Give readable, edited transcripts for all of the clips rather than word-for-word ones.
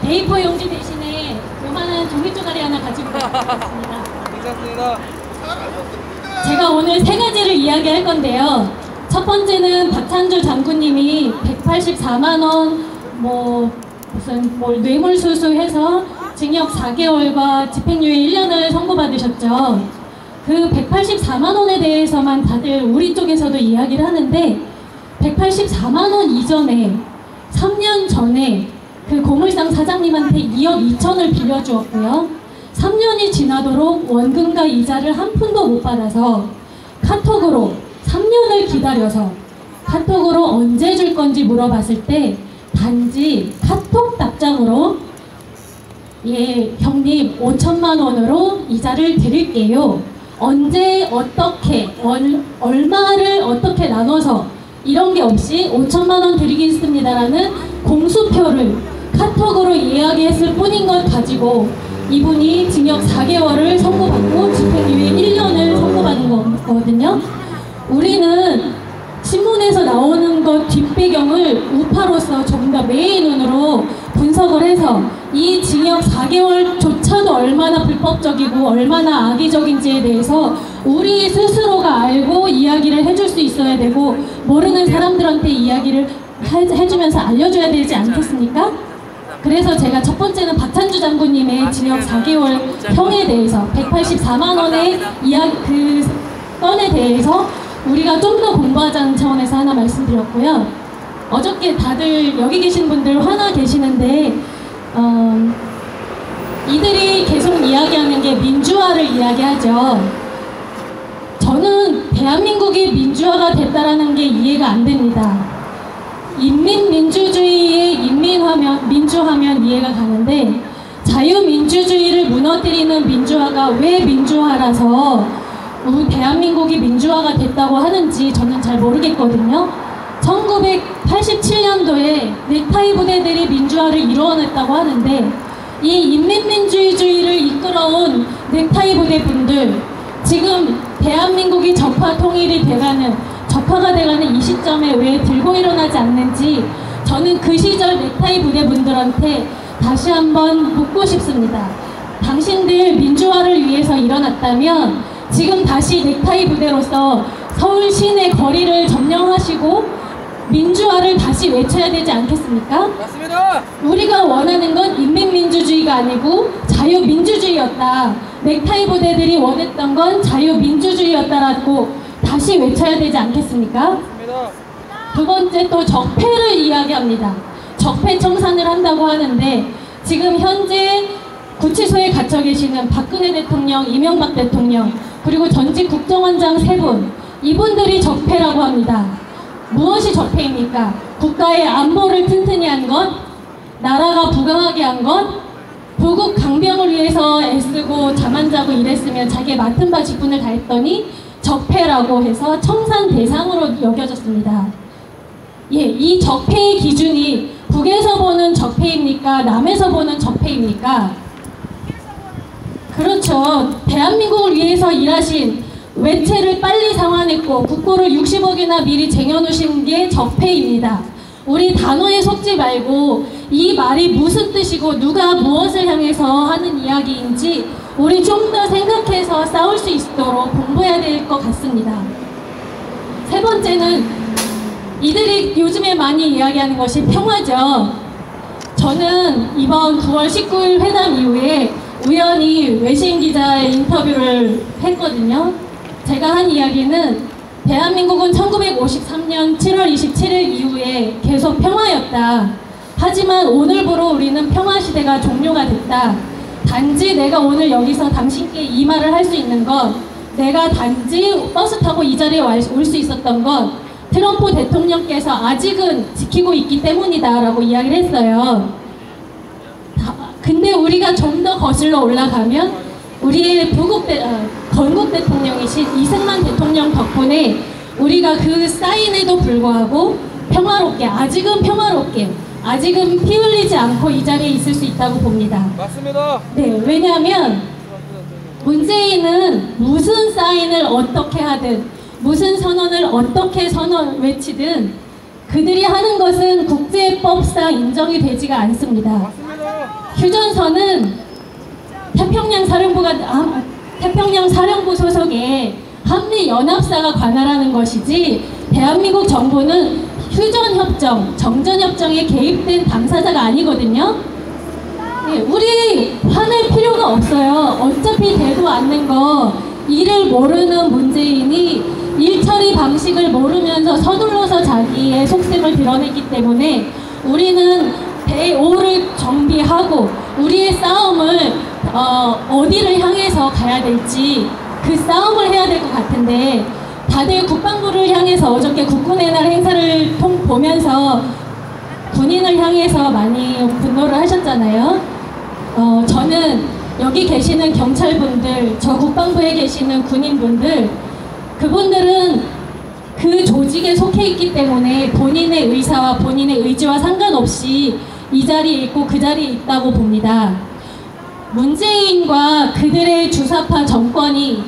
A4 용지 대신에 요만한 종이 쪼가리 하나 가지고 가겠습니다. 괜찮습니다. 제가 오늘 세 가지를 이야기할 건데요. 첫 번째는 박찬주 장군님이 184만 원 무슨 뇌물수수해서 징역 4개월과 집행유예 1년을 선고받으셨죠. 그 184만 원에 대해서만 다들 우리 쪽에서도 이야기를 하는데 184만 원 이전에 3년 전에 그 고물상 사장님한테 2억 2천을 빌려주었고요. 3년이 지나도록 원금과 이자를 한 푼도 못 받아서 카톡으로 3년을 기다려서 카톡으로 언제 줄 건지 물어봤을 때 단지 카톡 답장으로 예, 형님 5천만 원으로 이자를 드릴게요. 언제 어떻게 얼마를 어떻게 나눠서 이런 게 없이 5천만 원 드리겠습니다라는 공수표를 카톡으로 이야기했을 뿐인 것 가지고 이분이 징역 4개월을 선고받고 집행유예 1년을 선고받은 거거든요. 우리는 신문에서 나오는 것 뒷배경을 우파로서 조금 더 매의 눈으로 분석을 해서 이 징역 4개월조차도 얼마나 불법적이고 얼마나 악의적인지에 대해서 우리 스스로가 알고 이야기를 해줄 수 있어야 되고 모르는 사람들한테 이야기를 해주면서 알려줘야 되지 않겠습니까? 그래서 제가 첫 번째는 박찬주 장군님의 징역 4개월 형에 대해서 184만 원의 그 건에 대해서 우리가 좀 더 공부하자는 차원에서 하나 말씀드렸고요. 어저께 다들 여기 계신 분들 화나 계시는데 이들이 계속 이야기하는 게 민주화를 이야기하죠. 저는 대한민국이 민주화가 됐다라는 게 이해가 안 됩니다. 인민민주주의의 민주하면 이해가 가는데 자유민주주의를 무너뜨리는 민주화가 왜 민주화라서 우리 대한민국이 민주화가 됐다고 하는지 저는 잘 모르겠거든요. 1987년도에 넥타이 부대들이 민주화를 이루어냈다고 하는데 이 인민민주주의를 이끌어온 넥타이 부대 분들 지금 대한민국이 적화 통일이 적화가 돼가는 이 시점에 왜 들고 일어나지 않는지 저는 그 시절 넥타이 부대 분들한테 다시 한번 묻고 싶습니다. 당신들 민주화를 위해서 일어났다면 지금 다시 넥타이 부대로서 서울 시내 거리를 점령하시고 민주화를 다시 외쳐야 되지 않겠습니까? 맞습니다. 우리가 원하는 건 인민민주주의가 아니고 자유민주주의였다. 넥타이 부대들이 원했던 건 자유민주주의였다라고 다시 외쳐야 되지 않겠습니까? 맞습니다. 두 번째 또 적폐를 이야기합니다. 적폐 청산을 한다고 하는데 지금 현재 구치소에 갇혀 계시는 박근혜 대통령, 이명박 대통령 그리고 전직 국정원장 3분 이분들이 적폐라고 합니다. 무엇이 적폐입니까? 국가의 안보를 튼튼히 한 것, 나라가 부강하게 한 것, 부국 강병을 위해서 애쓰고 잠 안 자고 일했으면 자기의 맡은 바 직분을 다했더니 적폐라고 해서 청산 대상으로 여겨졌습니다. 예, 이 적폐의 기준이 북에서 보는 적폐입니까? 남에서 보는 적폐입니까? 그렇죠. 대한민국을 위해서 일하신 외채를 빨리 상환했고 국고를 60억이나 미리 쟁여놓으신 게 적폐입니다. 우리 단어에 속지 말고 이 말이 무슨 뜻이고 누가 무엇을 향해서 하는 이야기인지 우리 좀 더 생각해서 싸울 수 있도록 공부해야 될 것 같습니다. 세 번째는 이들이 요즘에 많이 이야기하는 것이 평화죠. 저는 이번 9월 19일 회담 이후에 우연히 외신 기자의 인터뷰를 했거든요. 제가 한 이야기는 대한민국은 1953년 7월 27일 이후에 계속 평화였다. 하지만 오늘부로 우리는 평화시대가 종료가 됐다. 단지 내가 오늘 여기서 당신께 이 말을 할 수 있는 건 내가 단지 버스 타고 이 자리에 올 수 있었던 건 트럼프 대통령께서 아직은 지키고 있기 때문이다 라고 이야기를 했어요. 근데 우리가 좀 더 거슬러 올라가면 우리의 건국 대통령이신 이승만 대통령 덕분에 우리가 그 사인에도 불구하고 평화롭게 아직은 피 흘리지 않고 이 자리에 있을 수 있다고 봅니다. 맞습니다. 네, 왜냐하면 문재인은 무슨 사인을 어떻게 하든 무슨 선언을 어떻게 외치든 그들이 하는 것은 국제법상 인정이 되지가 않습니다. 맞습니다. 휴전선은 태평양 사령부 소속의 한미연합사가 관할하는 것이지 대한민국 정부는 휴전협정, 정전협정에 개입된 당사자가 아니거든요. 네, 우리 화낼 필요가 없어요. 어차피 되도 않는 거 이를 모르는 문재인이 일처리 방식을 모르면서 서둘러서 자기의 속셈을 드러냈기 때문에 우리는 대5를 정비하고 우리의 싸움을 어디를 향해서 가야 될지 그 싸움을 해야 될 것 같은데, 다들 국방부를 향해서 어저께 국군의 날 행사를 보면서 군인을 향해서 많이 분노를 하셨잖아요. 저는 여기 계시는 경찰분들, 저 국방부에 계시는 군인분들, 그분들은 그 조직에 속해 있기 때문에 본인의 의사와 본인의 의지와 상관없이 이 자리에 있고 그 자리에 있다고 봅니다. 문재인과 그들의 주사파 정권이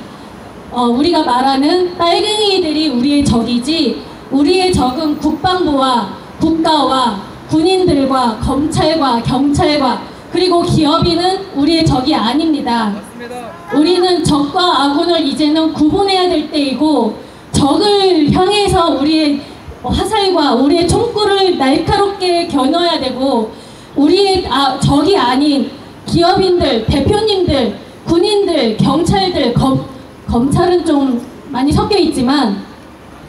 우리가 말하는 빨갱이들이 우리의 적이지, 우리의 적은 국방부와 국가와 군인들과 검찰과 경찰과 그리고 기업인은 우리의 적이 아닙니다. 맞습니다. 우리는 적과 아군을 이제는 구분해야 될 때이고, 적을 향해서 우리의 화살과 우리의 총구를 날카롭게 겨눠야 되고, 우리의 적이 아닌 기업인들, 대표님들, 군인들, 경찰들, 검찰은 좀 많이 섞여 있지만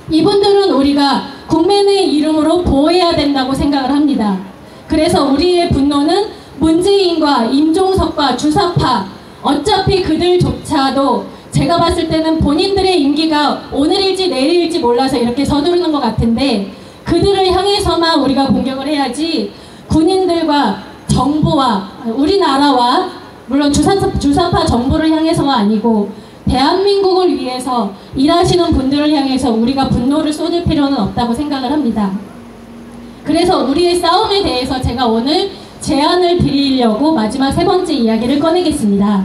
이분들은 우리가 국민의 이름으로 보호해야 된다고 생각을 합니다. 그래서 우리의 분노는 문재인과 임종석과 주사파, 어차피 그들조차도 제가 봤을 때는 본인들의 임기가 오늘일지 내일일지 몰라서 이렇게 서두르는 것 같은데, 그들을 향해서만 우리가 공격을 해야지 군인들과 정부와 우리나라와 물론 주사파 정부를 향해서가 아니고 대한민국을 위해서 일하시는 분들을 향해서 우리가 분노를 쏟을 필요는 없다고 생각을 합니다. 그래서 우리의 싸움에 대해서 제가 오늘 제안을 드리려고 마지막 세 번째 이야기를 꺼내겠습니다.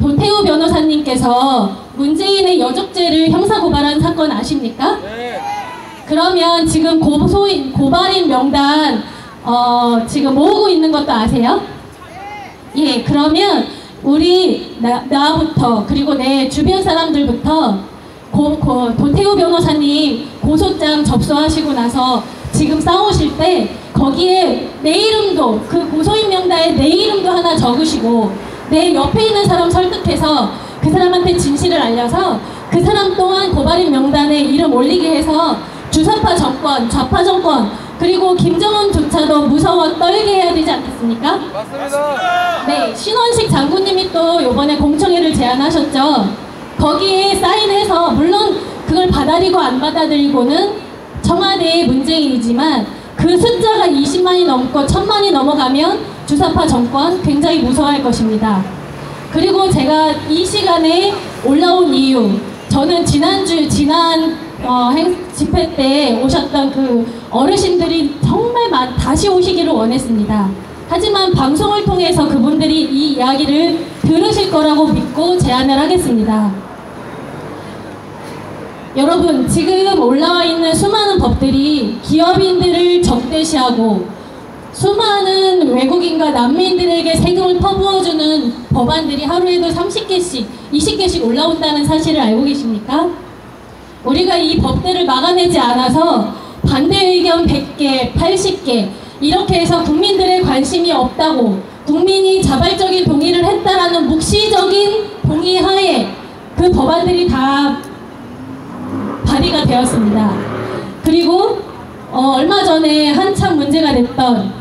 도태우 변호사님께서 문재인의 여적죄를 형사고발한 사건 아십니까? 네. 그러면 지금 고발인 명단 지금 모으고 있는 것도 아세요? 예, 그러면 우리 나부터 그리고 내 주변 사람들부터 도태우 변호사님 고소장 접수하시고 나서 지금 싸우실 때 거기에 내 이름도, 그 고소인 명단에 내 이름도 하나 적으시고 내 옆에 있는 사람 설득해서 그 사람한테 진실을 알려서 그 사람 또한 고발인 명단에 이름 올리게 해서 주사파 정권, 좌파 정권, 그리고 김정은조차도 무서워 떨게 해야 되지 않겠습니까? 맞습니다. 네, 신원식 장군님이 또 이번에 공청회를 제안하셨죠. 거기에 사인해서, 물론 그걸 받아들이고 안 받아들이고는 청와대의 문재인이지만 그 숫자가 20만이 넘고 1000만이 넘어가면 주사파 정권 굉장히 무서워할 것입니다. 그리고 제가 이 시간에 올라온 이유, 저는 지난 집회 때 오셨던 그 어르신들이 정말 다시 오시기를 원했습니다. 하지만 방송을 통해서 그분들이 이 이야기를 들으실 거라고 믿고 제안을 하겠습니다. 여러분, 지금 올라와 있는 수많은 법들이 기업인들을 적대시하고 수많은 외국인과 난민들에게 세금을 퍼부어주는 법안들이 하루에도 30개씩, 20개씩 올라온다는 사실을 알고 계십니까? 우리가 이 법들을 막아내지 않아서 반대 의견 100개, 80개 이렇게 해서 국민들의 관심이 없다고, 국민이 자발적인 동의를 했다라는 묵시적인 동의하에 그 법안들이 다 발의가 되었습니다. 그리고 얼마 전에 한참 문제가 됐던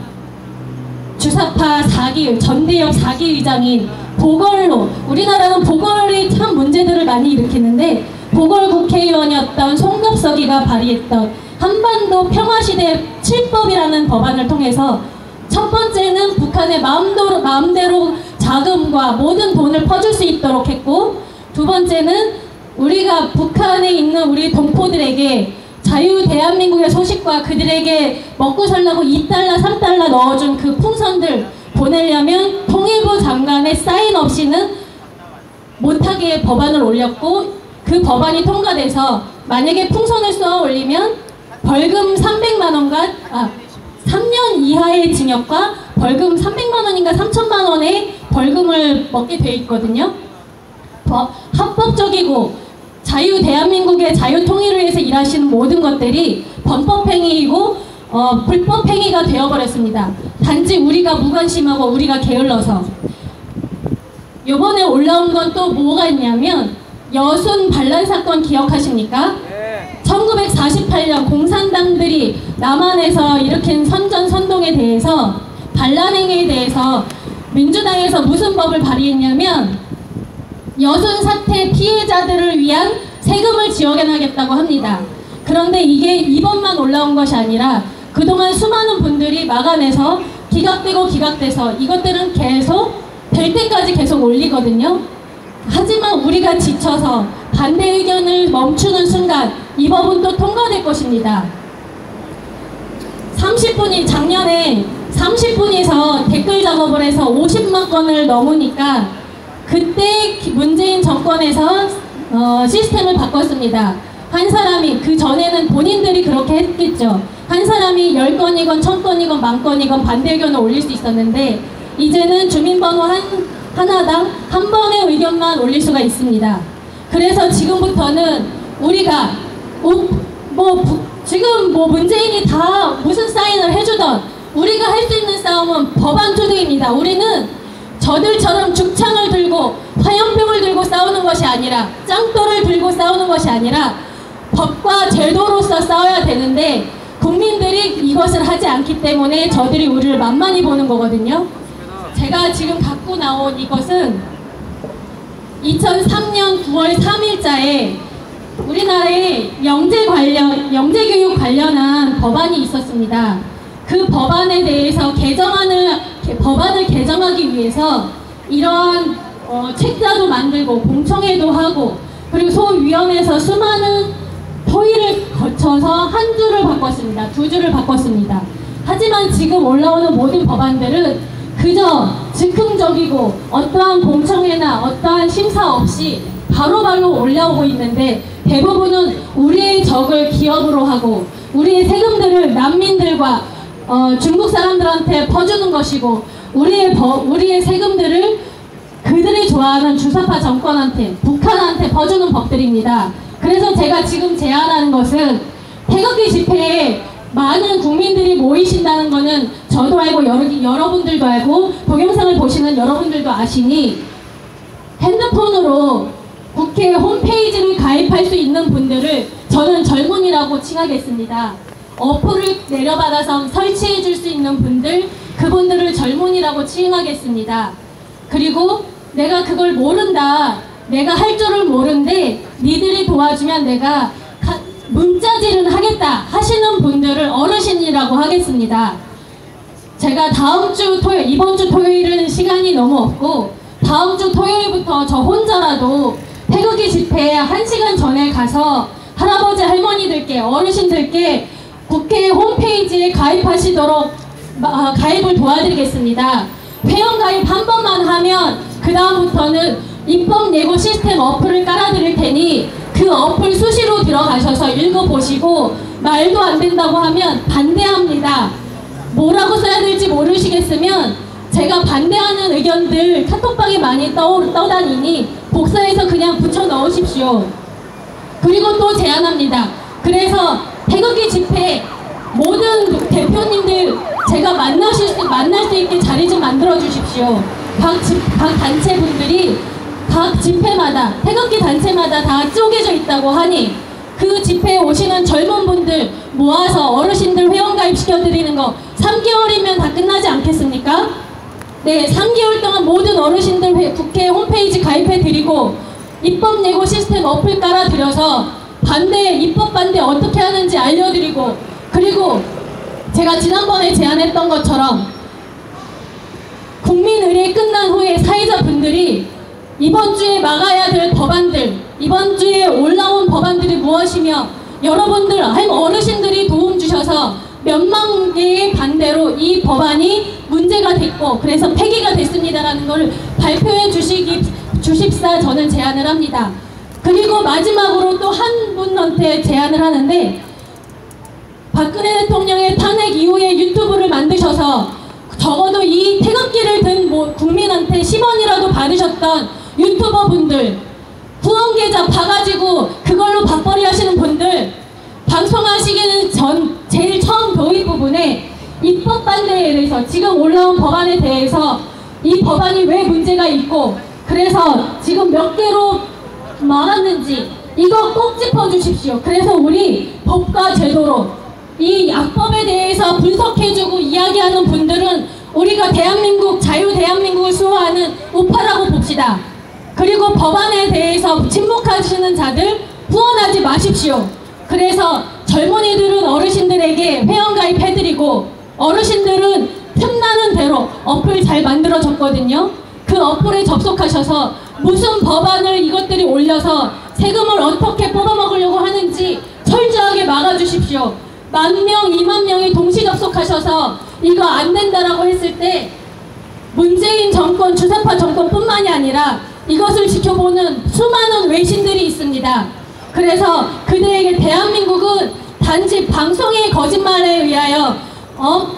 주사파 4기, 전대협 4기 의장인 보궐로, 우리나라는 보궐이 참 문제들을 많이 일으키는데 보궐 국회의원이었던 송급석이가 발의했던 한반도 평화시대 7법이라는 법안을 통해서 첫 번째는 북한의 마음대로 자금과 모든 돈을 퍼줄 수 있도록 했고, 두 번째는 우리가 북한에 있는 우리 동포들에게 자유 대한민국의 소식과 그들에게 먹고 살라고 2달러, 3달러 넣어준 그 풍선들 보내려면 통일부 장관의 사인 없이는 못하게 법안을 올렸고, 그 법안이 통과돼서 만약에 풍선을 쏘아 올리면 벌금 300만 원과 3년 이하의 징역과 벌금 300만 원인가 3천만 원의 벌금을 먹게 돼 있거든요. 합법적이고 대한민국의 자유통일을 위해서 일하시는 모든 것들이 범법행위이고 불법행위가 되어버렸습니다. 단지 우리가 무관심하고 우리가 게을러서. 요번에 올라온 건 또 뭐가 있냐면 여순 반란 사건 기억하십니까? 1948년 공산당들이 남한에서 일으킨 선전선동에 대해서 반란행위에 대해서 민주당에서 무슨 법을 발의했냐면 여순 사태 피해자들을 위한 세금을 지원하겠다고 합니다. 그런데 이게 이번만 올라온 것이 아니라 그동안 수많은 분들이 막아내서 기각돼서 이것들은 계속 될 때까지 계속 올리거든요. 하지만 우리가 지쳐서 반대 의견을 멈추는 순간 이 법은 또 통과될 것입니다. 작년에 30분이서 댓글 작업을 해서 50만 건을 넘으니까 그때 문재인 정권에서 시스템을 바꿨습니다. 한 사람이, 그 전에는 본인들이 그렇게 했겠죠. 한 사람이 10건이건 1000건이건 10,000건이건 반대 의견을 올릴 수 있었는데 이제는 주민번호 하나당 한 번의 의견만 올릴 수가 있습니다. 그래서 지금부터는 우리가 지금 문재인이 다 무슨 사인을 해주던 우리가 할 수 있는 싸움은 법안 투쟁입니다. 우리는 저들처럼 죽창을 들고 화염병을 들고 싸우는 것이 아니라 짱돌을 들고 싸우는 것이 아니라 법과 제도로서 싸워야 되는데 국민들이 이것을 하지 않기 때문에 저들이 우리를 만만히 보는 거거든요. 제가 지금 갖고 나온 이것은 2003년 9월 3일자에 우리나라에 영재교육 관련한 법안이 있었습니다. 그 법안에 대해서 법안을 개정하기 위해서 이러한 책자도 만들고 공청회도 하고 그리고 소위원회에서 수많은 토의를 거쳐서 한 주를 바꿨습니다. 2주를 바꿨습니다. 하지만 지금 올라오는 모든 법안들은 그저 즉흥적이고 어떠한 공청회나 어떠한 심사 없이 바로바로 올라오고 있는데 대부분은 우리의 적을 기업으로 하고 우리의 세금들을 난민들과 중국 사람들한테 퍼주는 것이고 우리의 세금들을 그들이 좋아하는 주사파 정권한테 북한한테 퍼주는 법들입니다. 그래서 제가 지금 제안하는 것은 태극기 집회에 많은 국민들이 모이신다는 거는 저도 알고 여러분들도 알고 동영상을 보시는 여러분들도 아시니 핸드폰으로 국회 홈페이지를 가입할 수 있는 분들을 저는 젊은이라고 칭하겠습니다. 어플을 내려받아서 설치해 줄 수 있는 분들, 그분들을 젊은이라고 칭하겠습니다. 그리고 내가 그걸 모른다, 내가 할 줄을 모르는데 니들이 도와주면 내가 문자질은 하겠다 하시는 분들을 어르신이라고 하겠습니다. 제가 이번 주 토요일은 시간이 너무 없고 다음 주 토요일부터 저 혼자라도 태극기 집회에 1시간 전에 가서 할아버지 할머니들께 어르신들께 국회 홈페이지에 가입하시도록 가입을 도와드리겠습니다. 회원가입 한 번만 하면 그 다음부터는 입법 예고 시스템 어플을 깔아드릴 테니 그 어플 수시로 들어가셔서 읽어보시고 말도 안 된다고 하면 반대합니다. 뭐라고 써야 될지 모르시겠으면 제가 반대하는 의견들 카톡방에 많이 떠다니니 복사해서 그냥 붙여 넣으십시오. 그리고 또 제안합니다. 그래서 태극기 집회 모든 대표님들 제가 만날 수 있게 자리 좀 만들어 주십시오. 각 단체분들이 각 집회마다 태극기 단체마다 다 쪼개져 있다고 하니 그 집회에 오시는 젊은 분들 모아서 어르신들 회원가입 시켜드리는 거 3개월이면 다 끝나지 않겠습니까? 네, 3개월 동안 모든 어르신들 국회 홈페이지 가입해드리고 입법 예고 시스템 어플 깔아드려서 입법 반대 어떻게 하는지 알려드리고 그리고 제가 지난번에 제안했던 것처럼 국민의례 끝난 후에 사회자분들이 이번 주에 막아야 될 법안들, 이번 주에 올라온 법안들이 무엇이며 여러분들 어르신들이 도움 주셔서 몇만 개의 반대로 이 법안이 문제가 됐고 그래서 폐기가 됐습니다라는 걸 발표해 주십사 저는 제안을 합니다. 그리고 마지막으로 또 한 분한테 제안을 하는데 박근혜 대통령의 탄핵 이후에 유튜브를 만드셔서 적어도 이 태극기를 든 뭐 국민한테 10원이라도 받으셨던 유튜버 분들, 후원 계좌 봐가지고 그걸로 밥벌이 하시는 분들, 방송하시기는 전 제일 처음 도입 부분에 입법 반대에 대해서 지금 올라온 법안에 대해서 이 법안이 왜 문제가 있고 그래서 지금 몇 개로 막았는지 이거 꼭 짚어주십시오. 그래서 우리 법과 제도로 이 악법에 대해서 분석해주고 이야기하는 분들은 우리가 대한민국, 자유 대한민국을 수호하는 우파라고 봅시다. 그리고 법안에 대해서 침묵하시는 자들 후원하지 마십시오. 그래서 젊은이들은 어르신들에게 회원가입해드리고 어르신들은 틈나는 대로 어플 잘 만들어졌거든요. 그 어플에 접속하셔서 무슨 법안을 이것들이 올려서 세금을 어떻게 뽑아먹으려고 하는지 철저하게 막아주십시오. 10,000명, 20,000명이 동시 접속하셔서 이거 안 된다라고 했을 때 문재인 정권, 주사파 정권뿐만이 아니라 이것을 지켜보는 수많은 외신들이 있습니다. 그래서 그들에게 대한민국은 단지 방송의 거짓말에 의하여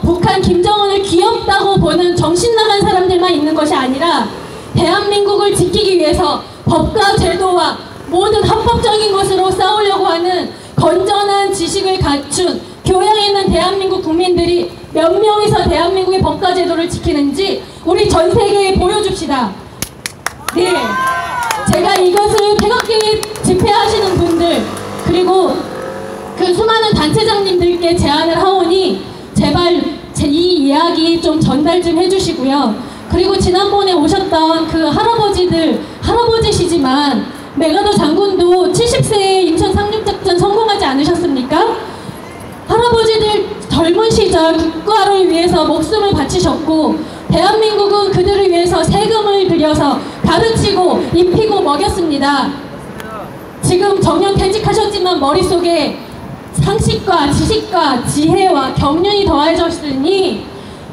북한 김정은을 귀엽다고 보는 정신 나간 사람들만 있는 것이 아니라 대한민국을 지키기 위해서 법과 제도와 모든 합법적인 것으로 싸우려고 하는 건전한 지식을 갖춘 교양 있는 대한민국 국민들이 몇 명이서 대한민국의 법과 제도를 지키는지 우리 전 세계에 보여줍시다. 네, 제가 이것을 태극기 집회하시는 분들 그리고 그 수많은 단체장님들께 제안을 하오니 제발 이 이야기 좀 전달 좀 해주시고요. 그리고 지난번에 오셨던 그 할아버지들, 할아버지시지만 메가더 장군도 70세에 인천 상륙작전 성공하지 않으셨습니까? 할아버지들 젊은 시절 국가를 위해서 목숨을 바치셨고 대한민국은 그들을 위해서 세금을 들여서 가르치고 입히고 먹였습니다. 지금 정년 퇴직하셨지만 머릿속에 상식과 지식과 지혜와 경륜이 더해졌으니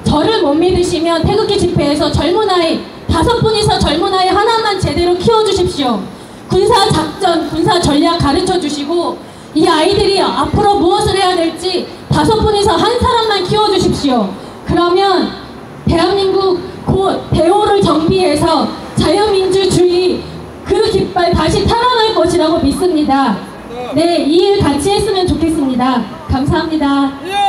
저를 못 믿으시면 태극기 집회에서 젊은 아이 5분이서 젊은 아이 하나만 제대로 키워주십시오. 군사 작전, 군사 전략 가르쳐 주시고 이 아이들이 앞으로 무엇을 해야 될지 5분이서 한 사람만 키워주십시오. 그러면 대한민국 곧 대오를 정비해서 자유민주주의 그 깃발 다시 탈환할 것이라고 믿습니다. 네, 이 일 같이 했으면 좋겠습니다. 감사합니다.